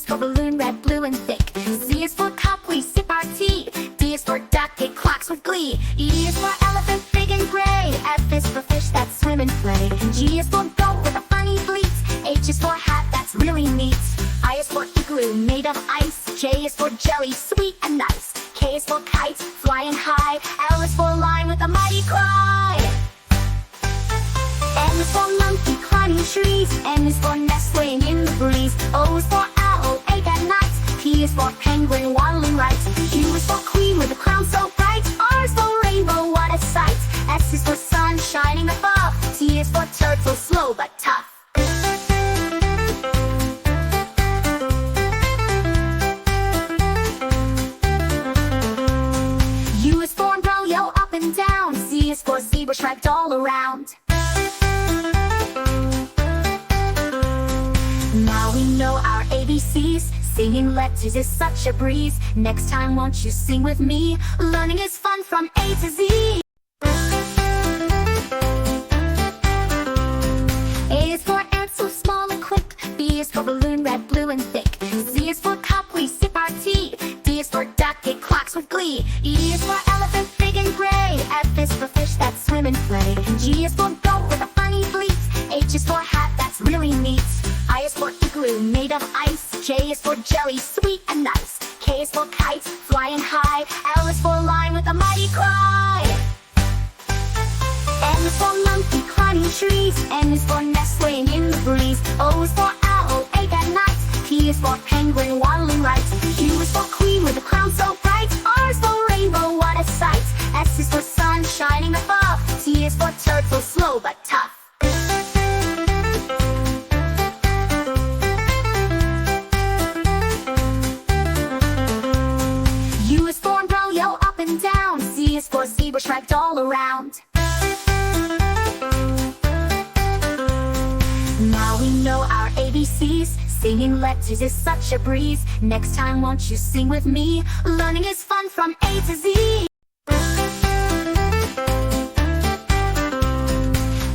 for balloon, red, blue, and thick. C is for cup, we sip our tea. D is for duck, it quacks with glee. E is for elephant, big and gray. F is for fish that swim and play. G is for goat with a funny bleat. H is for hat, that's really neat. I is for igloo, made of ice. J is for jelly, sweet and nice. K is for kite, flying high. L is for lion with a mighty cry. M is for monkey, climbing trees. N is for nest laying in the breeze. O is for owl, ache at night. P is for penguin, waddling right. Q is for queen with a crown so bright. R is for rainbow, what a sight. S is for sun shining above. T is for turtle, slow but tough. U is for umbrella, up and down. Z is for zebra, striped all around. Now we know our ABCs. Singing letters is such a breeze. Next time won't you sing with me? Learning is fun from A to Z. A is for ant, so small and quick. B is for balloon, red, blue, and thick. Z is for cup, we sip our tea. D is for duck, it quacks with glee. E is for elephant, big and gray. F is for fish that swim and play. G is for goat with a funny bleat. H is for hat, that's really neat. I is for igloo, made of ice. J is for jelly, sweet and nice. K is for kite, flying high. L is for lion with a mighty cry. M is for monkey, climbing trees. N is for nest laying in the breeze. O is for owl, ache at night. P is for penguin, waddling right. Q is for queen with a crown so bright. R is for rainbow, what a sight. S is for sun shining above. T is for turtle, slow but tough. U is for umbrella, up and down. Z is for zebra, striped all around. Now we know our ABCs. Singing letters is such a breeze. Next time won't you sing with me? Learning is fun from A to Z.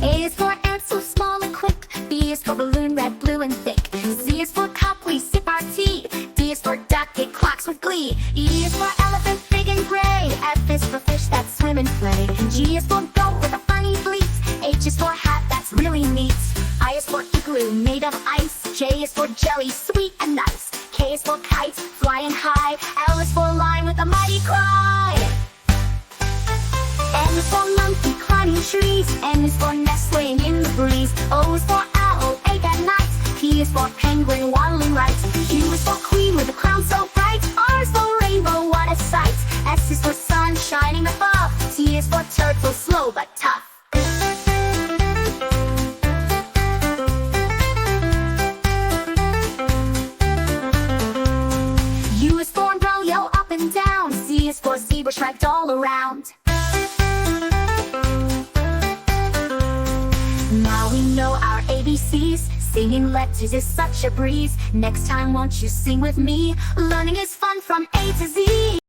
A is for ant, so small and quick. B is for balloon, red, blue, and thick. Z is for cup, we sip our tea. D is for duck, it quacks with glee. E is for elephant, big and gray. F is for fish that swim and play. G is for goat with a funny bleat. H is for hat, that's really neat. I is for igloo, made of ice. J is for jelly, sweet and nice. K is for kite, flying high. L is for lion with a mighty cry. M is for monkey, climbing trees. N is for nest laying in the breeze. O is for owl, ache at night. P is for penguin, waddling right. Q is for queen with a crown so bright. R is for rainbow, what a sight. S is for sun shining above. T is for turtle, slow but tough. U is for umbrella, up and down. Z is for zebra, striped all around. Now we know our ABCs. Singing letters is such a breeze. Next time won't you sing with me? Learning is fun from A to Z.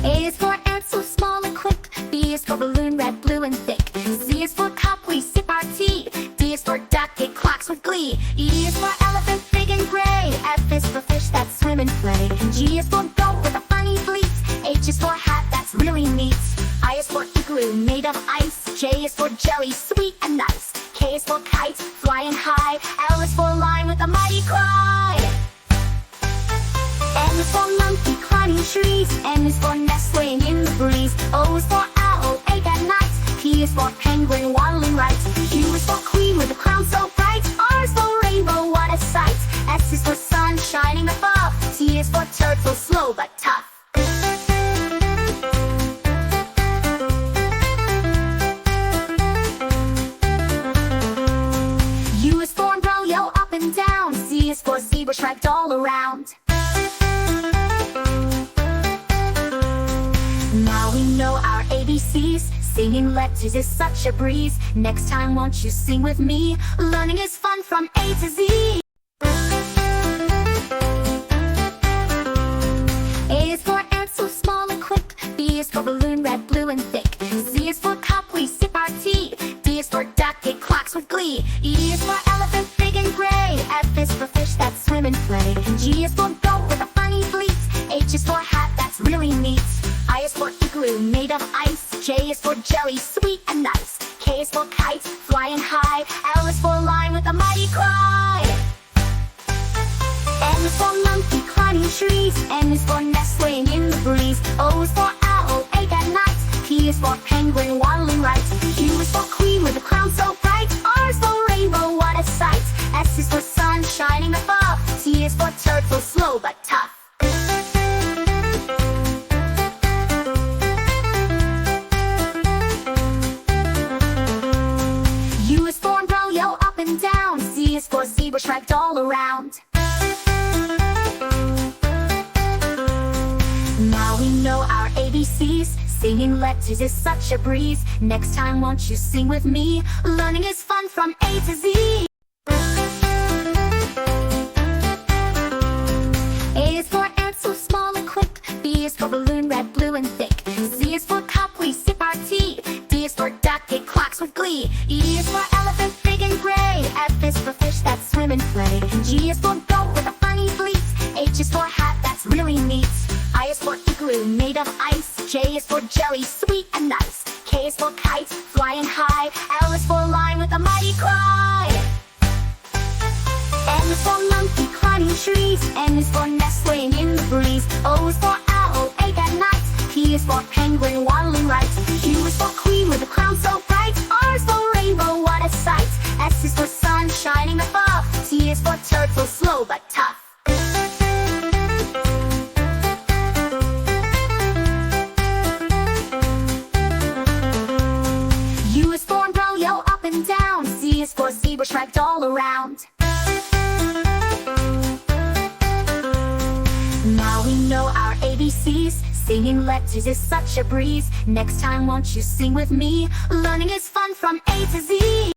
A is for ant, so small and quick. B is for balloon, red, blue, and thick. Z is for cup, we sip our tea. D is for duck, it quacks with glee. E is for elephant, big and gray. F is for fish that swim and play. G is for goat with a funny bleat. H is for hat, that's really neat. I is for igloo, made of ice. J is for jelly, sweet and nice. K is for kite, flying high. L is for lion with a mighty cry. M is for monkey, climbing trees. N is for nest laying in the breeze. O is for owl, ache at night. P is for penguin, waddling right. Q is for queen with a crown so bright. R is for rainbow, what a sight. S is for sun shining above. T is for turtle, slow but tough. U is for umbrella, up and down. Z is for zebra, striped all around. Now we know our ABCs. Singing letters is such a breeze. Next time won't you sing with me? Learning is fun from A to Z. A is for ant, so small and quick. B is for balloon, red, blue, and thick. Z is for cup, we sip our tea. D is for duck, it quacks with glee. E is for elephant, igloo made of ice. J is for jelly, sweet and nice. K is for kite, flying high. L is for lion with a mighty cry. M is for monkey climbing trees. N is for nestling in the breeze. O is for owl, awake at night. P is for penguin, waddling right. Q is for queen with a crown so bright. R is for rainbow, what a sight. S is for sun shining above. T is for turtle, slow but tough. U is for umbrella, yellow up and down. Z is for zebra, striped all around. Now we know our ABCs. Singing letters is such a breeze. Next time won't you sing with me? Learning is fun from A to Z. A is for ant, so small and quick. B is for balloon, red, blue and thick. Z is for cup, we sip our tea. D is for duck, it quacks with glee. E is for elephant, big and gray. F is for fish that swim and play. G is for goat with a funny bleat. H is for hat, that's really neat. I is for igloo made of ice. J is for jelly, sweet and nice. K is for kite, flying high. L is for lion with a mighty cry. M is for monkey climbing trees. N is for nestling in the breeze. O is for owl, awake at night. P is for penguin, waddling right. Q is for queen with a crown so bright. R is for rainbow, what a sight. S is for sun shining above. T is for turtle, slow but tough. U is for umbrella, yellow up and down. Z is for zebra, striped all around. Now we know our ABCs. Singing letters is such a breeze. Next time won't you sing with me? Learning is fun from A to Z.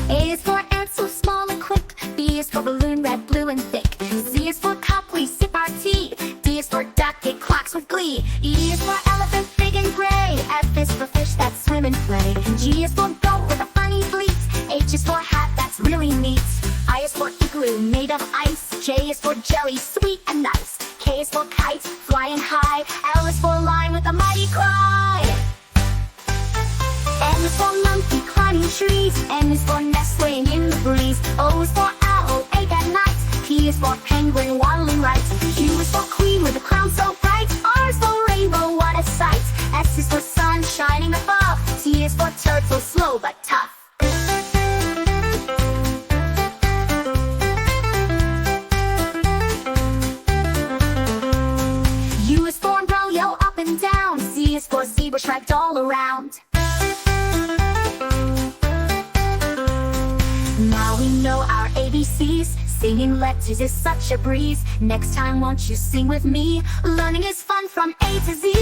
A is for ant, so small and quick. B is for balloon, red, blue and thick. Z is for cup, we sip our tea. D is for duck, it quacks with glee. E is for elephant, big and gray. F is for fish that swim and play. G is for goat with a funny bleat. H is for hat, that's really neat. I is for igloo made of ice. J is for jelly, sweet and nice. K is for kite, flying high. L is for lion with a mighty cry. M is for monkey climbing trees. N is for nestling in the breeze. O is for owl, awake at night. P is for penguin, waddling right. Q is for queen with a crown so bright. R is for rainbow, what a sight. S is for sun shining above. T is for turtle, slow but tough. U is for umbrella, yellow up and down. Z is for zebra, striped all around. Now we know our ABCs. Singing letters is such a breeze. Next time won't you sing with me? Learning is fun from A to Z.